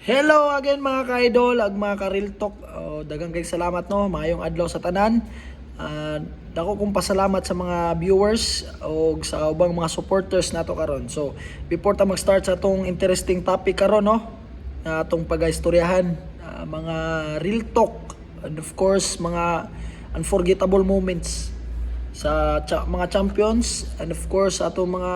Hello again mga ka-idol, ag mga ka-real talk. Daghang kay salamat no, maayong adlaw sa tanan. Dako kong pasalamat sa mga viewers o sa ubang mga supporters nato karon. So, before ta mag-start sa tong interesting topic karon no, na atong pag-istoryahan, mga real talk and of course mga unforgettable moments sa mga champions and of course atong mga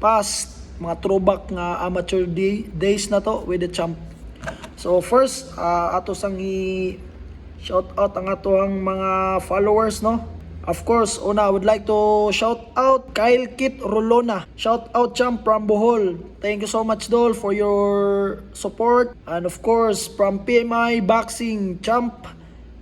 past mga throwback nga amateur days na to with the champ. So first, ato sang shout out ang atong mga followers no. Of course, una I would like to shout out Kyle Kit Rolona. Shout out champ from Bohol. Thank you so much Dol for your support. And of course, from PMI Boxing champ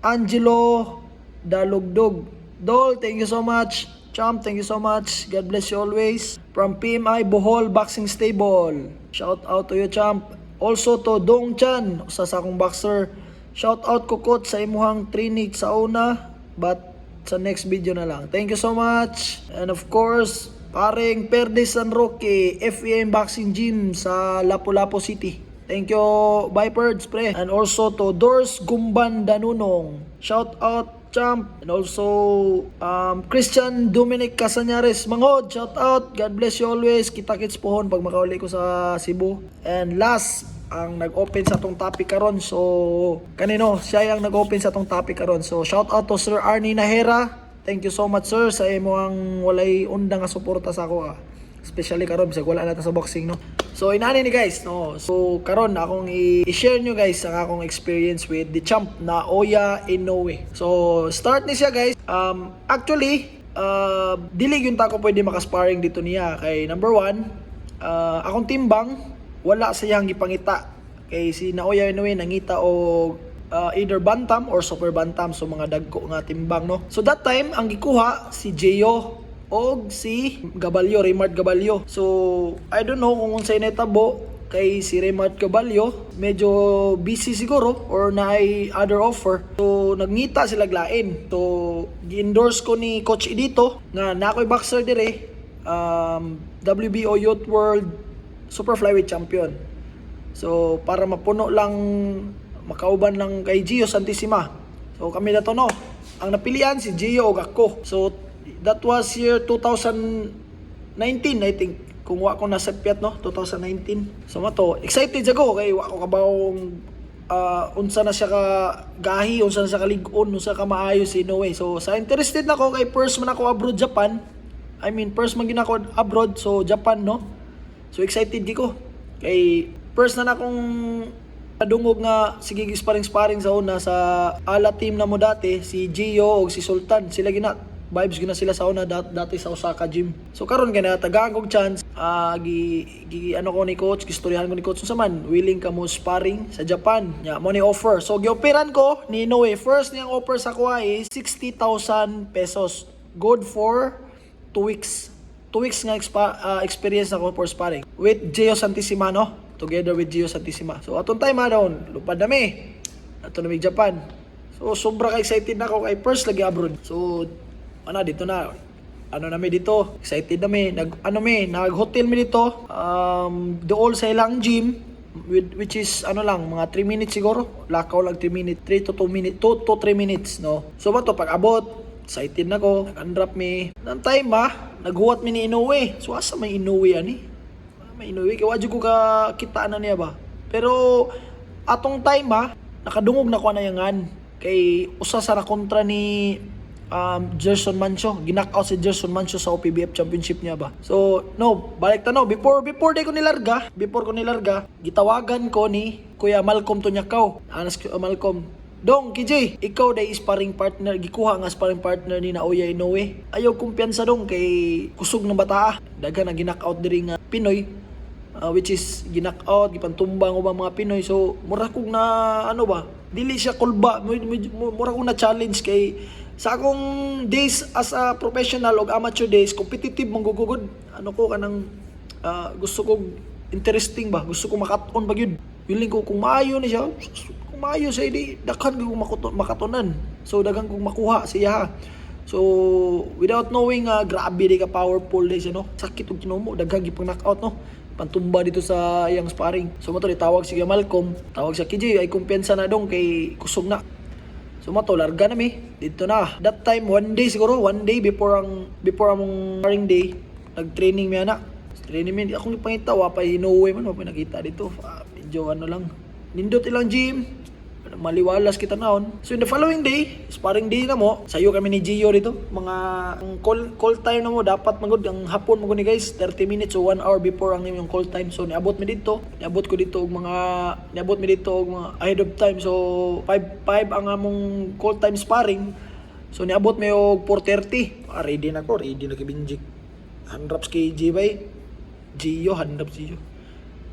Angelo Dalugdog. Dol, thank you so much. Champ, thank you so much. God bless you always. From PMI Bohol Boxing Stable. Shout out to you, champ. Also to Dong Chan, usa sa akong boxer. Shout out Kukot sa imuhang training sa una, but sa next video na lang. Thank you so much. And of course, paring Perdes San Roque, FEM Boxing Gym sa Lapu-Lapu City. Thank you, Vipers, pre. And also to Dors Gumban Danunong. Shout out champ. And also Christian Dominic Casañares Mangod, shout out. God bless you always. Kita-kits pohon pag makauli ko sa Cebu. And last, ang nag-open sa tong topic karon. So kanino siya ang nag-open sa tong topic karon. So shout out to Sir Arnie Nahera. Thank you so much sir sa imo ang walay undang nga suporta sa ako. Especially karon bisag wala na ta sa boxing no. So inani ni guys no. So karon akong i-share nyo guys ang akong experience with the champ na Oya Inoue. So start ni siya guys. Actually dili gyud ta ko pwede makasparring dito niya kay number one, akong timbang wala sayang gipangita kay si na Oya Inoue nangita og either bantam or super bantam, so mga dagko nga timbang no. So that time ang gikuha si Jeyo og si Gabalyo, Raymart Gabalyo. So I don't know kung unsay natabo kay si Raymart Gabalyo, medyo busy siguro or naay other offer. So nagngita sila glain. So gi-endorse ko ni Coach Edito nga nakoy boxer dire, WBO Youth World Super Flyweight Champion. So para mapuno lang, makauban lang kay Gio Santissima. So kami na to no. Ang napilian si Gio og ako. So that was year 2019 I think. Kung wa ko nasapyat no, 2019. So mato, excited ako kay wa ko kabawong unsa na siya ka gahi, unsa na siya ka lig-on, unsa ka maayo si Inoue. So sa interested nako kay first man ako abroad Japan. I mean first man gina ako abroad so Japan no. So excited di ko. Kay first na akong nadungog nga sige sparring sa una sa ala team na mo dati si Gio o si Sultan. Sila gina vibes gina sila sa una dati sa Osaka gym. So karon gana tagagog chance ano ko ni coach, gistoryahan ko ni coach unsa man willing ka mo sparring sa Japan. Nya mo ni offer. So gioperan ko ni Inoue. First niyang offer sa kuha is 60,000 pesos. Good for 2 weeks. 2 weeks nga experience ako for sparring with Gio Santissima no. Together with Gio Santissima. So atong time down, lupad nami. Ato nami Japan. So sobra ka excited na ako kay first lagi abroad. So dito na nami dito, excited nami, nag-hotel mi dito, dool sa ilang gym, which is lang, mga 3 minutes siguro, lakaw lang 3 minutes, 3 to 2 minutes, 2 to 3 minutes, no. So ba to, pag abot, excited na ko, nag-unwrap mi, ng time naghuwat mi ni Inoue. So asa may Inoue ani? May Inoue, kaya wadyo ko ka kitaan na niya ba? Pero atong time nakadungog na ko na yangan, kay usa sa kontra ni Gerson Mancho, ginak out si Gerson Mancho sa OPBF championship niya ba. So no, balik tanaw before day ko nilarga, gitawagan ko ni Kuya Malcolm Tunyakaw. Anas Malcolm, Dong KJ, ikaw day sparring partner, gikuha nga sparring partner ni na Oya Inoue. Ayaw kumpiyansa dong kay kusog ng bata. Daghan na ginak out diri nga Pinoy, which is ginak out, gipantumbang ubang mga Pinoy. So mura kog na dili siya kulba, mura kog na challenge kay sa akong days as a professional o amateur days, competitive manggugugod. Gusto ko interesting ba? Gusto ko makaton ba yun? Willing ko kung maayo ni siya. Kung maayo siya, daghan ko makatonan. So daghan kong makuha siya. So without knowing, grabe di ka powerful di siya no. Sakit og tinumo, daghan gipang knockout no. pantumba dito sa iyang sparring. So mato tawag si Malcolm, tawag sa KJ ay kumpiyansa na dong kay kusog na. So mato larga na mi dito na. That time one day before among sparring day, nag-training mi ana. Training mi akong ipangitawa pa hinuwi man mo pinakita dito. Medyo ano lang. Nindot ilang gym. Maliwalas kita naon. So in the following day, sparring day na mo, sayo kami ni Gio dito. Mga ang call time na mo dapat magud ang hapon mo ni guys, 30 minutes o 1 hour before ang yung call time. So niabot mi dito og mga ahead of time. So 5 ang among call time sparring. So niabot mi og 4:30. Ready na kibinjik. 100 kg bay. Gio 100 Gio.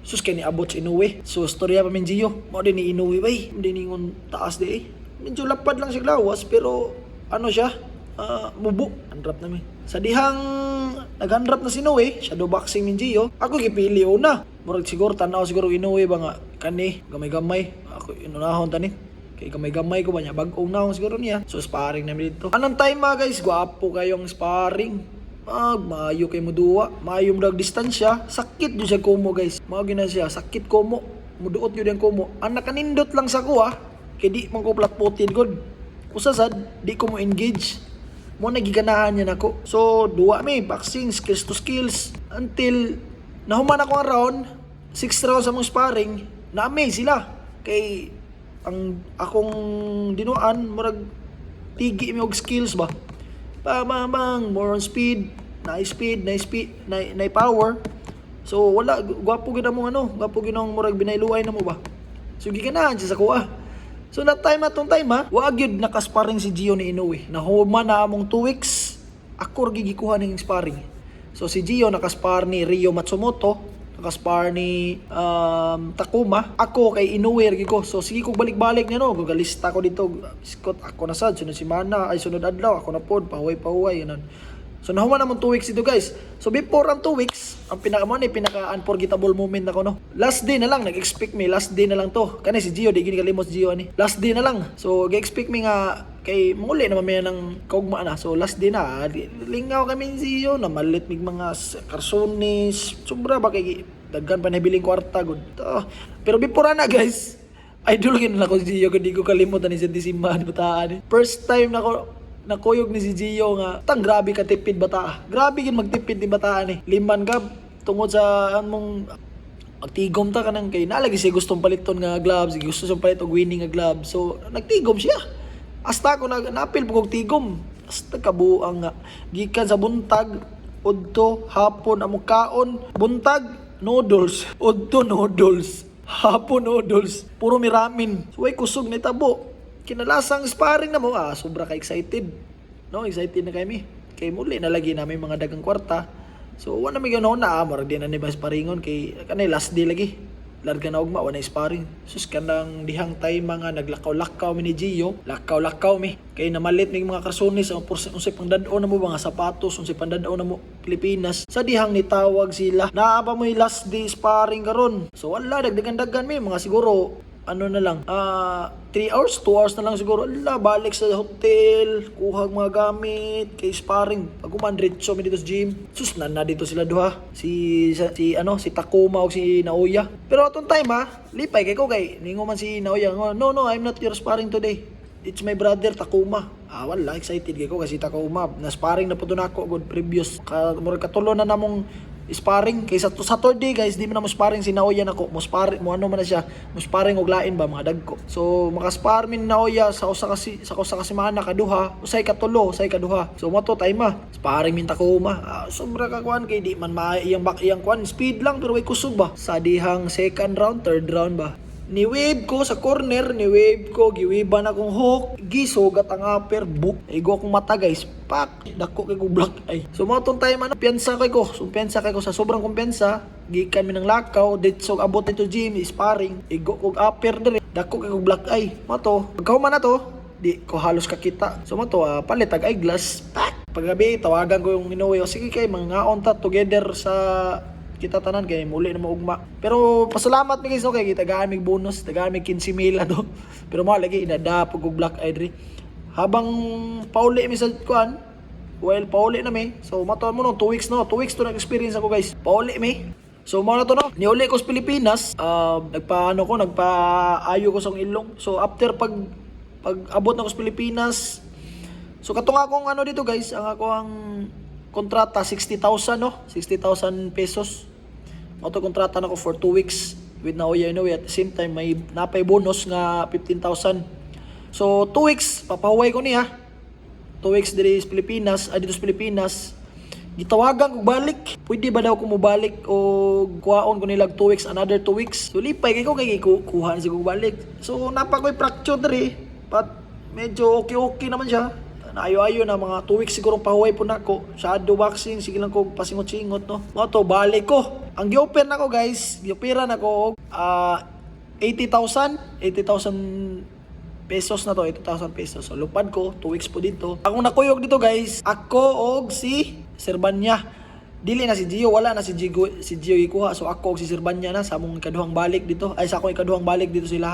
Sus kaya ni abot si Inoue. So storya pa min Gio. Mao din ni Inoue bay. Hindi ningon taas di eh. Medyo lapad lang siya lawas pero ano siya? Mubo. Handrap na mi. Sa dihang naghandrap na si Inoue, shadow boxing min Gio. Ako gipili una. Murag siguro tanaw siguro Inoue ba nga kani gamay-gamay. Ako inunahon tani. Kay gamay-gamay ko ba niya bag-ong naon siguro niya. So sparring namin dito. Anong time guys? Gwapo kayong sparring. Maayo kay mo duwa, maayo mo dag distansya, sakit jud siya komo guys. Mao gina siya, sakit komo. Muduot jud ang komo. Ang nakanindot lang sa ko kay di man ko platputin gud. Usa sad di ko mo engage. Mo nagiganahan niya nako. So duwa mi boxing skills to skills until nahuman ako ang round, 6 rounds sa mong sparring, na-amaze sila. Kay ang akong dinuan murag tigi mi og skills ba. Bang, more on speed, na power. So wala gwapo gid mo gwapo gid ang murag binayluay na mo ba. So giganahan siya sa kuha. So that time wa gyud nakasparring si Gio ni Inoue. Nahuman na among 2 weeks ako gigikuha ning sparring. So si Gio nakaspar ni Ryo Matsumoto, nakaspar ni Takuma, ako kay Inoue gyud ko. So sige ko balik-balik niya gagalista ko dito. Scott ako na sad sunod si Mana ay sunod adlaw ako na pod pahuway ganon. So nahuman namon 2 weeks dito guys. So before ang 2 weeks, ang pinaka unforgettable moment ako Last day na lang nag-expect me, last day na lang to. Kani si Gio di gid kalimot Gio ani. Last day na lang. So gi-expect me nga kay muli naman may ng kaugma na. So last day na lingaw kami si Gio na malit mig mga karsones. Sobra ba kay daghan pa nabiling kwarta gud. Pero before na guys, idol gid na ko si Gio kung di ko kalimot ani sa Disimba bataan. First time na ko nakuyog ni si Gio nga grabe ka tipid bata. Grabe gid magtipid ni bataan Liman ka tungod sa among magtigom ta kanang kay nalagi siya gustong paliton nga gloves, gusto siyang palit og winning nga gloves. So nagtigom siya. Hasta ako napil pug tigom. Hasta kabuang nga gikan sa buntag udto hapon among kaon, buntag noodles, udto noodles, hapon noodles, puro mi ramen. So way kusog ni tabo. Kinalasang sparring na mo, sobra ka excited. Excited na kami. Kay muli na lagi namin mga dagang kwarta. So wala mi ganaw na amor di na ni sparringon kay kanay last day lagi. Larga na ugma wala sparring. Sus kanang dihang time mga naglakaw-lakaw mi ni Gio, lakaw mi. Kay namalit mig mga karsones ang unsay pang dad-o na mo mga sapatos, unsay pang dad-o na mo Pilipinas. Sa dihang nitawag sila. Naa pa mo last day sparring karon. So wala dagdagan mi mga siguro ano na lang, 3 hours, 2 hours na lang siguro. Balik sa hotel, kuhag mga gamit, kay sparring. Pag diretso mi dito sa gym. Sus na dito sila duha. Si Takuma o si Naoya. Pero atong time lipay kay ko kay ningo man si Naoya. No, I'm not your sparring today. It's my brother Takuma. Wala excited kay ko kasi Takuma na sparring na pud nako good previous. Murag katulo na namong sparring kaysa to Saturday guys di man na mo sparring si Naoya nako mo sparring mo ano man na siya mo sparring og lain ba mga dagko. So maka-spar min Naoya sa usa ka semana kaduha usay katulo usay kaduha. So mo to time sparring min Takuma. Sobra ka kuan kay di man iyang kuan speed lang pero way kusog ba sa dihang second round third round ba. Ni-wave ko sa corner, giwiban akong hook, gisugat ang upper, book. Igo akong mata guys, pak, dako kay ko black eye. So mo tong time piyansa kay ko sa sobrang kumpiyansa, gikan mi ng lakaw, ditso abot nito gym, sparring, igo ko upper dire, dako kay ko black eye. Mo to, pagkahuman na to, di ko halos kakita. So mo to, palit ag eyeglass, pak. Paggabi tawagan ko yung Inoue, sige kay mga on ta together sa kita tanan kay muli na maugma. Pero pasalamat mi guys kay tagaan mig bonus, tagaan mig 15,000 to. Pero mo lagi idadapog og black eye dre. Habang pauli mi sa kuan, pauli na mi. So mato mo 2 weeks 2 weeks to na experience ako guys. Pauli mi. So mao na to no. Niuli ko sa Pilipinas, nagpaayo ko sa ilong. So after pag abot na ko sa Pilipinas, so katong akong ano dito guys, ang ako ang kontrata 60,000 no, 60,000 pesos. Auto kontrata na ko for 2 weeks with Naoya Inoue. At the same time may napay bonus nga 15,000. So 2 weeks papahuway ko niya. 2 weeks dito sa Pilipinas, dito sa Pilipinas. Gitawagan ko balik. Pwede ba daw ko mo balik o kuhaon ko nilag 2 weeks, another 2 weeks. So lipay kay ko kuha na siguro balik. So napakoy fracture diri. But medyo okay naman siya. Ayo-ayo na mga 2 weeks siguro pahuway po na ko. Shadow boxing, sige lang ko pasingot-singot no. Mo to balik ko. Ang gi-open nako guys, gi-opera nako 80,000 pesos na to, 80,000 pesos. So lupad ko 2 weeks po dito. Akong nakuyog dito guys, ako og si Serbanya. Dili na si Gio, wala na si Gio ikuha. So ako og si Serbanya na sa among ikaduhang balik dito. Ay sa akong ikaduhang balik dito sila.